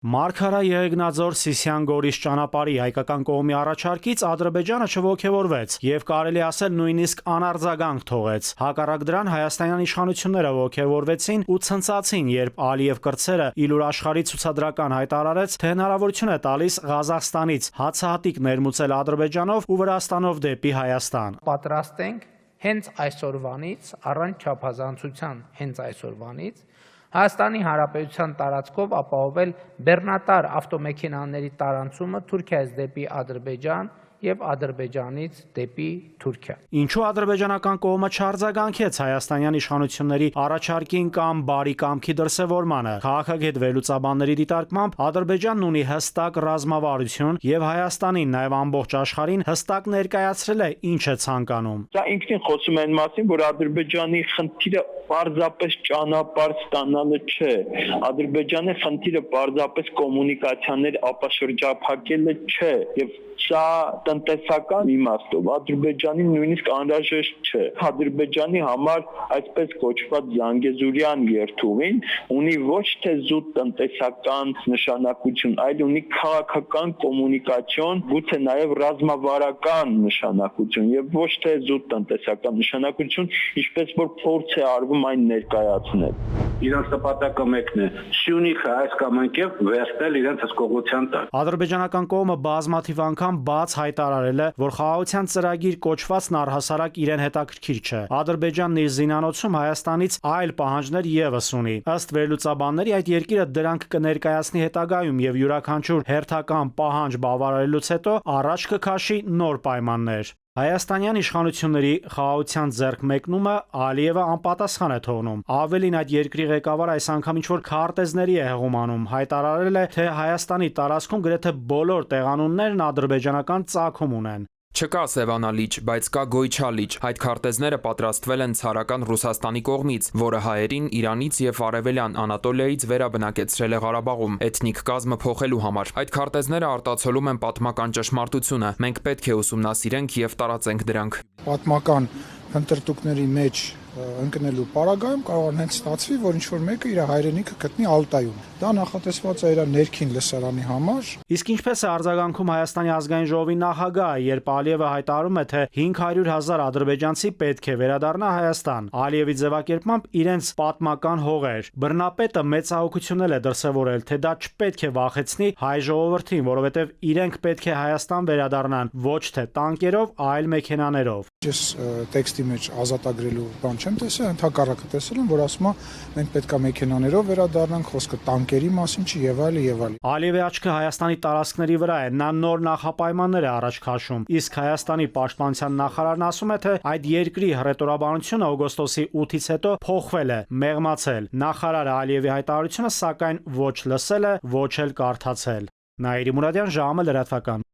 Մարգարա Եղեգնաձոր Սիսիան Գորիս ճանապարհի հայկական կողմի առաջարկից Ադրբեջանը չողջևորվեց եւ կարելի ասել նույնիսկ անարձագանք թողեց։ Հակառակ դրան հայաստանյան իշխանությունները ողջևորվեցին ու ցնցացին, երբ Ալիև կրտսերը իլուր աշխարհի ցուցադրական հայտարարեց, թե հնարավորություն է տալիս Ղազախստանից հացահատիկ ներմուծել Ադրբեջանով ու Վրաստանով դեպի Հայաստան։ Պատրաստ ենք հենց այսօրվանից, առանց չափազանցության հենց այսօրվանից Հայաստանի Հանրապետության տարածքով ապահովել բեռնատար ավտոմեքենաների տարանցումը Թուրքիայից դեպի Ադրբեջան եւ Ադրբեջանից դեպի Թուրքիա։ Ինչու ադրբեջանական կողմը չարձագանքեց հայաստանյան իշխանությունների առաջարկին կամ բարի կամքի դրսևորմանը։ Քաղաքագետ վերլուծաբանների դիտարկմամբ Ադրբեջանն ունի հստակ ռազմավարություն եւ Հայաստանին, նաեւ ամբողջ աշխարհին հստակ ներկայացրել է ինչ է ցանկանում։ Դա ինքնին խոսում է այն մասին, որ Ադրբեջանի խնդիրը պարզապես ճանապարհ ստանալը չէ։ Ադրբեջանի խնդիրը պարզապես կոմունիկացիաներ ապաշրջափակելը չէ եւ սա տնտեսական իմաստով Ադրբեջանի նույնիսկ անհրաժեշտ չէ։ Ադրբեջանի համար այսպես կոչված Զանգեզուրյան երթուղին ունի ոչ թե զուտ տնտեսական նշանակություն, այլ ունի քաղաքական կոմունիկացիոն, գուցե նաև ռազմավարական նշանակություն եւ ոչ թե զուտ տնտեսական նշանակություն, ինչպես որ փորձ է արվում այն ներկայացնել։ Իրենց նպատակը մեկն է՝ Սյունիքը այս կամ այնքան վերցնել իրենց հսկողության տակ։ Ադրբեջանական կողմը բազմաթիվ անգամ բաց հայտարարել է, որ խաղաղության ծրագիր կոչվածն առհասարակ իրեն հետաքրքիր չէ։ Ադրբեջանն իր զինանոցում Հայաստանից այլ պահանջներ եւս ունի։ Ըստ վերլուծաբանների այդ երկիրը դրանք կներկայացնի հետագայում եւ յուրաքանչյուր հերթական պահանջ բավարարելուց հետո առաջ կքաշի նոր պայմաններ։ Հայաստանյան իշխանությունների խաղաղության ձեռքմեկնումը Ալիևը անպատասխան է թողնում։ Ավելին, այդ երկրի ղեկավարը այս անգամ ինչ-որ քարտեզների է հեղումանում, հայտարարել է, թե Հայաստանի տարածքում գրեթե բոլոր տեղանուններն ադրբեջանական ծագում ունեն։ Չկա Սևանալիճ, բայց կա Գոյչալիճ։ Այդ քարտեզները պատրաստվել են ցարական Ռուսաստանի կողմից, որը հայերին Իրանից եւ Արևելյան Անատոլիայից վերաբնակեցրել է Ղարաբաղում էթնիկ կազմը փոխելու համար։ Այդ քարտեզները արտացոլում են պատմական ճշմարտությունը։ Մենք պետք է ուսումնասիրենք եւ տարածենք դրանք։ Պատմական ընտրտուկների մեջ ընկնելու պարագայում կարող է հենց ստացվի, որ ինչ-որ մեկը իր հայրենիքը գտնի Ալտայում։ Դա նախատեսված է իր ներքին լսարանի համար։ Իսկ ինչպես է արձագանքում Հայաստանի ազգային ժողովի նախագահը, երբ Ալիևը հայտարարում է, թե 500,000 ադրբեջանցի պետք է վերադառնա Հայաստան։ Ալիևի ձևակերպմամբ իրենց պատմական հողեր։ Բռնապետը մեծ հաղորդություններ է դրսևորել, թե դա չպետք է վախեցնի հայ ժողովրդին, որովհետև իրենք պետք է Հայաստան վերադառնան ոչ թե տանկերով, այլ մեքենաներով։ Ես տեքստի մեջ ազատագրելու բան չեմ տեսել, ընդհակառակը տեսել եմ, որ ասում է մենք պետք է մեքենաներով վերադառնանք, խոսքը տանկերի մասին չի եւ այլն եւ այլն։ Ալիևի աչքը Հայաստանի տարածքների վրա է, նա նոր նախապայմաններ է առաջ քաշում։ Իսկ Հայաստանի պաշտպանության նախարարն ասում է, թե այդ երկրի հռետորաբանությունը օգոստոսի 8-ից հետո փոխվել է, մեղմացել։ Նախարարը Ալիևի հայտարարությունը սակայն ոչ լսել է, ոչ էլ կարդացել։ Նաիրի Մուրադյան, ժամը լրատվական։